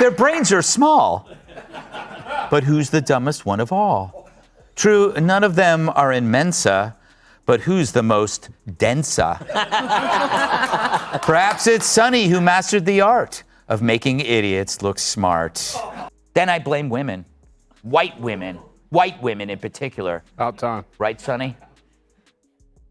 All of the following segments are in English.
Their brains are small. But who's the dumbest one of all? True, none of them are in Mensa, but who's the most densa? Perhaps it's Sunny who mastered the art of making idiots look smart. Then I blame women. White women in particular. About time. Right, Sunny?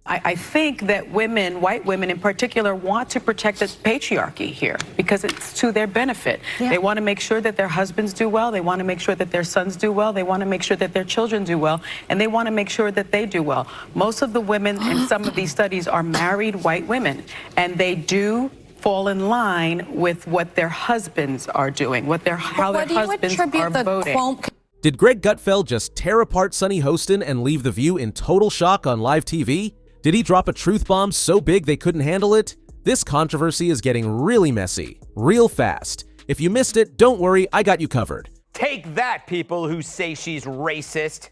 I think that women, white women in particular, want to protect the patriarchy here because it's to their benefit. Yeah. They want to make sure that their husbands do well. They want to make sure that their sons do well. They want to make sure that their children do well. And they want to make sure that they do well. Most of the women in some of these studies are married white women, and they do fall in line with what their husbands are doing, how their husbands are voting. Did Greg Gutfeld just tear apart Sunny Hostin and leave The View in total shock on live TV? Did he drop a truth bomb so big they couldn't handle it? This controversy is getting really messy, real fast. If you missed it, don't worry, I got you covered. Take that, people who say she's racist.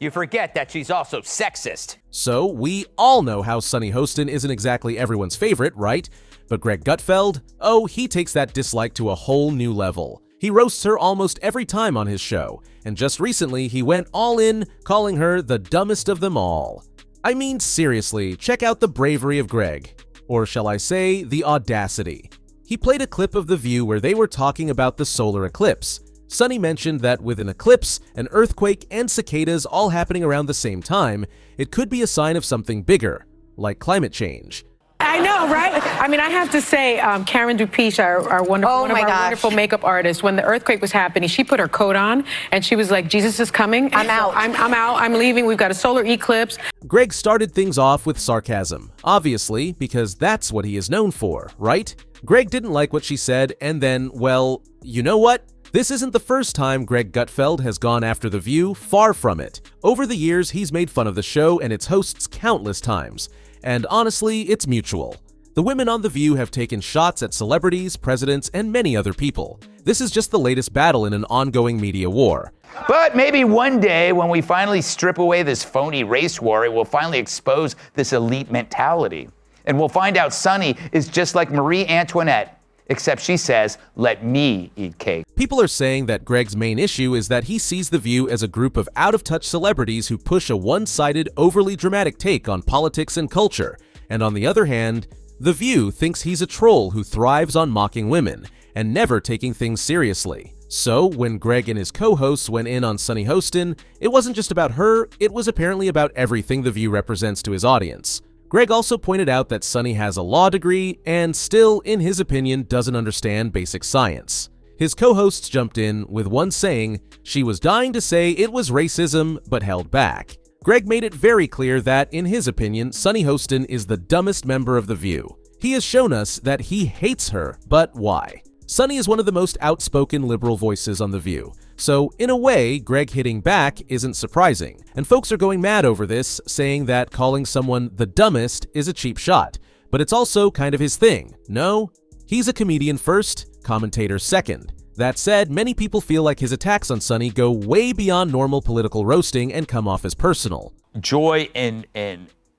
You forget that she's also sexist. So, we all know how Sunny Hostin isn't exactly everyone's favorite, right? But Greg Gutfeld? Oh, he takes that dislike to a whole new level. He roasts her almost every time on his show, and just recently he went all in, calling her the dumbest of them all. I mean, seriously, check out the bravery of Greg. Or shall I say, the audacity. He played a clip of The View where they were talking about the solar eclipse. Sunny mentioned that with an eclipse, an earthquake, and cicadas all happening around the same time, it could be a sign of something bigger, like climate change. I know, right? I mean, I have to say, Karen Dupiche, our wonderful, one of our wonderful makeup artists, when the earthquake was happening, she put her coat on and she was like, Jesus is coming. I'm out. I'm out. I'm leaving. We've got a solar eclipse. Greg started things off with sarcasm, obviously, because that's what he is known for, right? Greg didn't like what she said, and then, well, you know what? This isn't the first time Greg Gutfeld has gone after The View, far from it. Over the years, he's made fun of the show and its hosts countless times. And honestly, it's mutual. The women on The View have taken shots at celebrities, presidents, and many other people. This is just the latest battle in an ongoing media war. But maybe one day, when we finally strip away this phony race war, it will finally expose this elite mentality. And we'll find out Sunny is just like Marie Antoinette, except she says, let me eat cake. People are saying that Greg's main issue is that he sees The View as a group of out-of-touch celebrities who push a one-sided, overly dramatic take on politics and culture. And on the other hand, The View thinks he's a troll who thrives on mocking women and never taking things seriously. So when Greg and his co-hosts went in on Sunny Hostin, it wasn't just about her, it was apparently about everything The View represents to his audience. Greg also pointed out that Sunny has a law degree and still, in his opinion, doesn't understand basic science. His co-hosts jumped in with one saying she was dying to say it was racism but held back. Greg made it very clear that, in his opinion, Sunny Hostin is the dumbest member of The View. He has shown us that he hates her, but why? Sunny is one of the most outspoken liberal voices on The View. So, in a way, Greg hitting back isn't surprising, and folks are going mad over this, saying that calling someone the dumbest is a cheap shot. But it's also kind of his thing, no? He's a comedian first, commentator second. That said, many people feel like his attacks on Sunny go way beyond normal political roasting and come off as personal. Joy and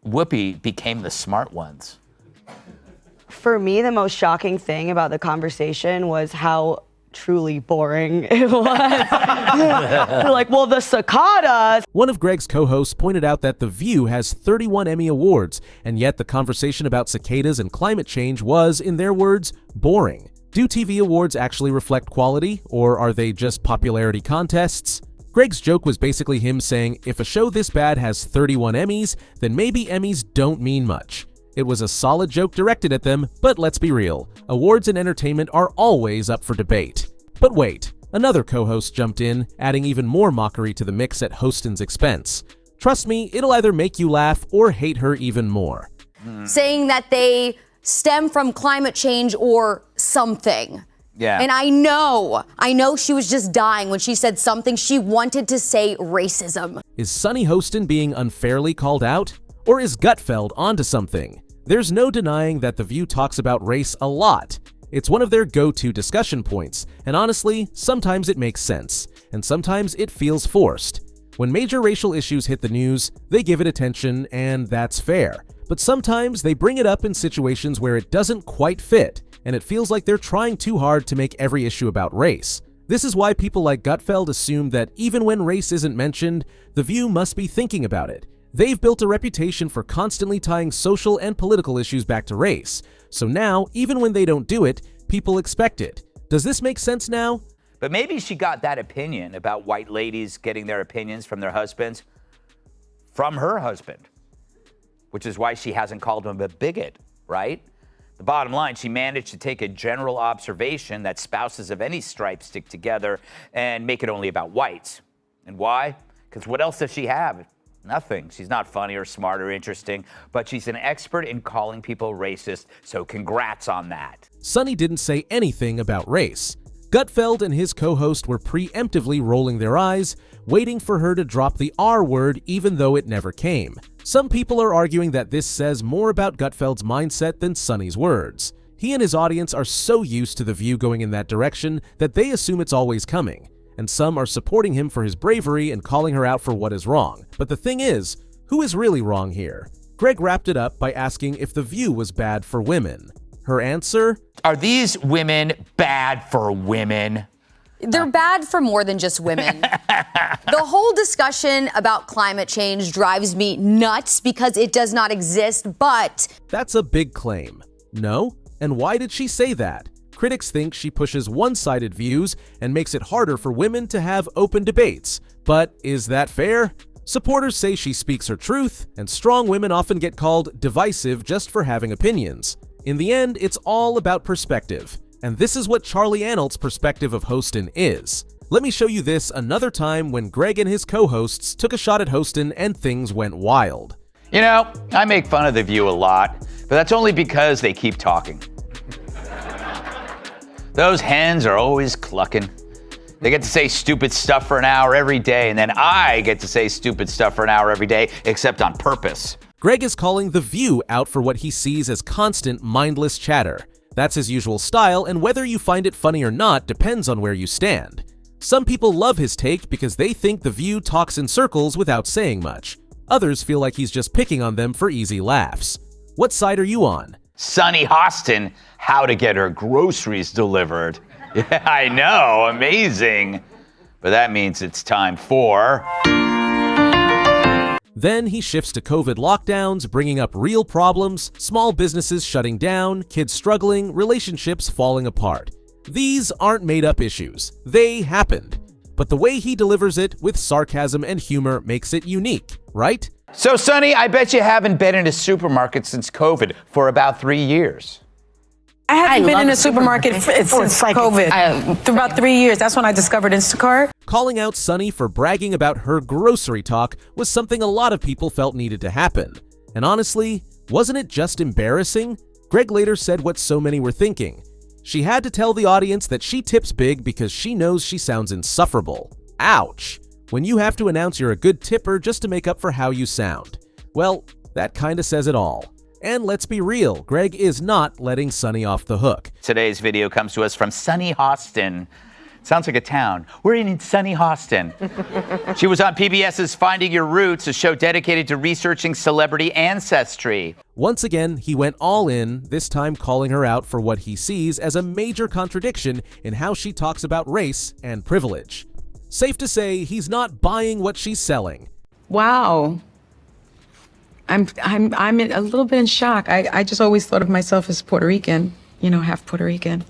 Whoopi became the smart ones. For me, the most shocking thing about the conversation was how truly boring it was. They're like, well, the cicadas. One of Greg's co-hosts pointed out that The View has 31 Emmy Awards, and yet the conversation about cicadas and climate change was, in their words, boring. Do TV awards actually reflect quality, or are they just popularity contests? Greg's joke was basically him saying, if a show this bad has 31 Emmys, then maybe Emmys don't mean much. It was a solid joke directed at them, but let's be real, awards and entertainment are always up for debate. But wait, another co-host jumped in, adding even more mockery to the mix at Hostin's expense. Trust me, it'll either make you laugh or hate her even more. Saying that they stem from climate change or something. Yeah. And I know she was just dying when she said something. She wanted to say racism. Is Sunny Hostin being unfairly called out? Or is Gutfeld onto something? There's no denying that The View talks about race a lot. It's one of their go-to discussion points, and honestly, sometimes it makes sense, and sometimes it feels forced. When major racial issues hit the news, they give it attention, and that's fair. But sometimes they bring it up in situations where it doesn't quite fit, and it feels like they're trying too hard to make every issue about race. This is why people like Gutfeld assume that even when race isn't mentioned, The View must be thinking about it. They've built a reputation for constantly tying social and political issues back to race, so now, even when they don't do it, people expect it. Does this make sense now? But maybe she got that opinion about white ladies getting their opinions from their husbands from her husband, which is why she hasn't called him a bigot, right? The bottom line, she managed to take a general observation that spouses of any stripe stick together and make it only about whites. And why? Because what else does she have? Nothing. She's not funny or smart or interesting, but she's an expert in calling people racist, so congrats on that. Sunny didn't say anything about race. Gutfeld and his co-host were preemptively rolling their eyes, waiting for her to drop the R word even though it never came. Some people are arguing that this says more about Gutfeld's mindset than Sunny's words. He and his audience are so used to The View going in that direction that they assume it's always coming. And some are supporting him for his bravery and calling her out for what is wrong. But the thing is, who is really wrong here? Greg wrapped it up by asking if The View was bad for women. Her answer? Are these women bad for women? They're bad for more than just women. The whole discussion about climate change drives me nuts because it does not exist, but... That's a big claim. No? And why did she say that? Critics think she pushes one-sided views and makes it harder for women to have open debates. But is that fair? Supporters say she speaks her truth, and strong women often get called divisive just for having opinions. In the end, it's all about perspective. And this is what Charlie Anolt's perspective of Hostin is. Let me show you this another time when Greg and his co-hosts took a shot at Hostin and things went wild. You know, I make fun of The View a lot, but that's only because they keep talking. Those hens are always clucking. They get to say stupid stuff for an hour every day, and then I get to say stupid stuff for an hour every day, except on purpose. Greg is calling The View out for what he sees as constant, mindless chatter. That's his usual style, and whether you find it funny or not depends on where you stand. Some people love his take because they think The View talks in circles without saying much. Others feel like he's just picking on them for easy laughs. What side are you on? Sunny Hostin, how to get her groceries delivered. Yeah, I know, amazing. But that means it's time for... Then he shifts to COVID lockdowns, bringing up real problems, small businesses shutting down, kids struggling, relationships falling apart. These aren't made-up issues. They happened. But the way he delivers it with sarcasm and humor makes it unique, right? So, Sunny, I bet you haven't been in a supermarket since COVID for about 3 years. I haven't been in a supermarket since COVID. For about 3 years. That's when I discovered Instacart. Calling out Sunny for bragging about her grocery talk was something a lot of people felt needed to happen. And honestly, wasn't it just embarrassing? Greg later said what so many were thinking. She had to tell the audience that she tips big because she knows she sounds insufferable. Ouch! When you have to announce you're a good tipper just to make up for how you sound. Well, that kinda says it all. And let's be real, Greg is not letting Sunny off the hook. Today's video comes to us from Sunny Hostin. Sounds like a town. We're in Sunny Hostin. She was on PBS's Finding Your Roots, a show dedicated to researching celebrity ancestry. Once again, he went all in, this time calling her out for what he sees as a major contradiction in how she talks about race and privilege. Safe to say, he's not buying what she's selling. Wow. I'm a little bit in shock. I just always thought of myself as Puerto Rican, half Puerto Rican.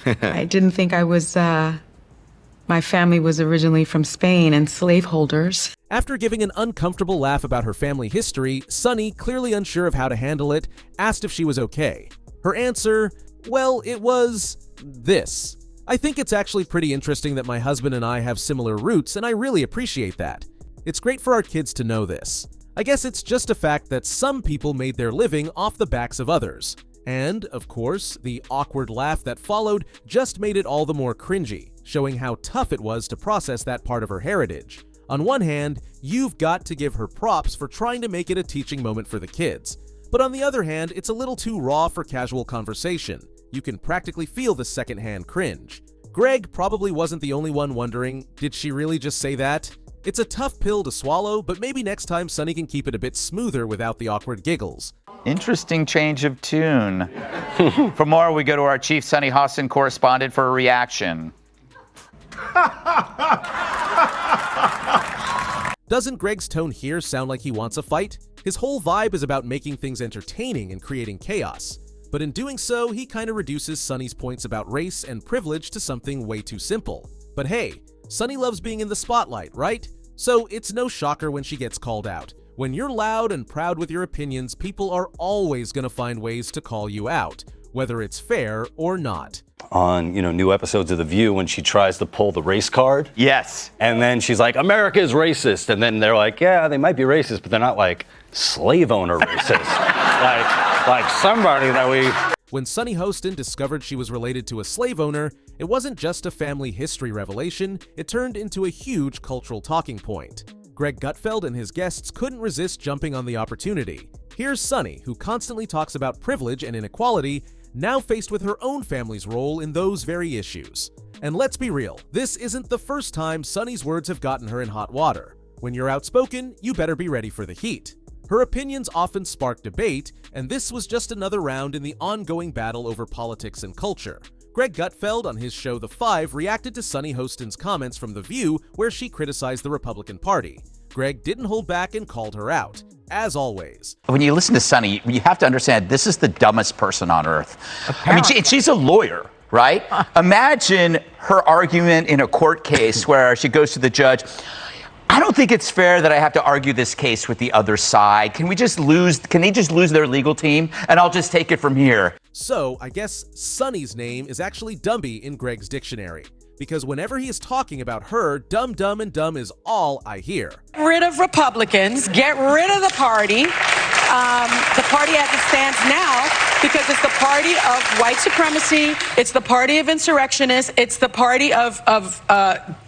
I didn't think I was, my family was originally from Spain and slaveholders. After giving an uncomfortable laugh about her family history, Sunny, clearly unsure of how to handle it, asked if she was okay. Her answer, well, it was this. I think it's actually pretty interesting that my husband and I have similar roots, and I really appreciate that. It's great for our kids to know this. I guess it's just a fact that some people made their living off the backs of others. And, of course, the awkward laugh that followed just made it all the more cringy, showing how tough it was to process that part of her heritage. On one hand, you've got to give her props for trying to make it a teaching moment for the kids. But on the other hand, it's a little too raw for casual conversation. You can practically feel the secondhand cringe. Greg probably wasn't the only one wondering, did she really just say that? It's a tough pill to swallow, but maybe next time Sunny can keep it a bit smoother without the awkward giggles. Interesting change of tune. For more, we go to our chief Sunny Hostin correspondent for a reaction. Doesn't Greg's tone here sound like he wants a fight? His whole vibe is about making things entertaining and creating chaos. But in doing so, he kind of reduces Sunny's points about race and privilege to something way too simple. But hey, Sunny loves being in the spotlight, right? So it's no shocker when she gets called out. When you're loud and proud with your opinions, people are always going to find ways to call you out, whether it's fair or not. On, new episodes of The View when she tries to pull the race card. Yes. And then she's like, America is racist. And then they're like, yeah, they might be racist, but they're not like slave owner racist. like somebody that we... When Sunny Hostin discovered she was related to a slave owner, it wasn't just a family history revelation, it turned into a huge cultural talking point. Greg Gutfeld and his guests couldn't resist jumping on the opportunity. Here's Sunny, who constantly talks about privilege and inequality, now faced with her own family's role in those very issues. And let's be real, this isn't the first time Sunny's words have gotten her in hot water. When you're outspoken, you better be ready for the heat. Her opinions often spark debate, and this was just another round in the ongoing battle over politics and culture. Greg Gutfeld on his show The Five reacted to Sunny Hostin's comments from The View where she criticized the Republican Party. Greg didn't hold back and called her out, as always. When you listen to Sunny, you have to understand this is the dumbest person on earth. Apparently. I mean, she's a lawyer, right? Imagine her argument in a court case where she goes to the judge. I don't think it's fair that I have to argue this case with the other side. Can they just lose their legal team and I'll just take it from here? So, I guess Sunny's name is actually Dumby in Greg's dictionary. Because whenever he is talking about her, dumb, dumb, and dumb is all I hear. Get rid of Republicans, get rid of the party as it stands now, because it's the party of white supremacy, it's the party of insurrectionists, it's the party of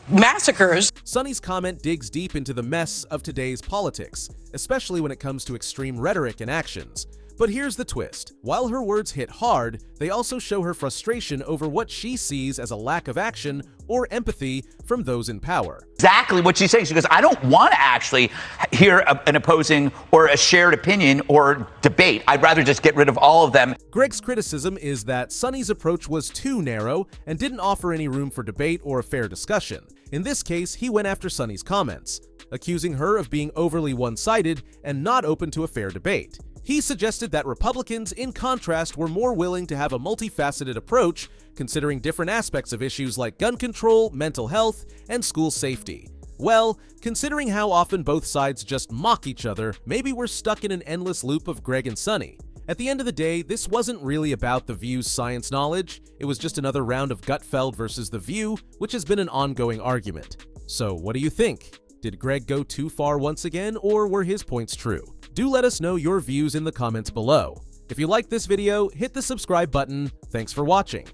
massacres. Sunny's comment digs deep into the mess of today's politics, especially when it comes to extreme rhetoric and actions. But here's the twist. While her words hit hard, they also show her frustration over what she sees as a lack of action or empathy from those in power. Exactly what she's saying. She goes, I don't want to actually hear an opposing or a shared opinion or debate. I'd rather just get rid of all of them. Greg's criticism is that Sunny's approach was too narrow and didn't offer any room for debate or a fair discussion. In this case, he went after Sunny's comments, accusing her of being overly one-sided and not open to a fair debate. He suggested that Republicans, in contrast, were more willing to have a multifaceted approach, considering different aspects of issues like gun control, mental health, and school safety. Well, considering how often both sides just mock each other, maybe we're stuck in an endless loop of Greg and Sunny. At the end of the day, this wasn't really about The View's science knowledge, it was just another round of Gutfeld versus The View, which has been an ongoing argument. So what do you think? Did Greg go too far once again, or were his points true? Do let us know your views in the comments below. If you liked this video, hit the subscribe button. Thanks for watching.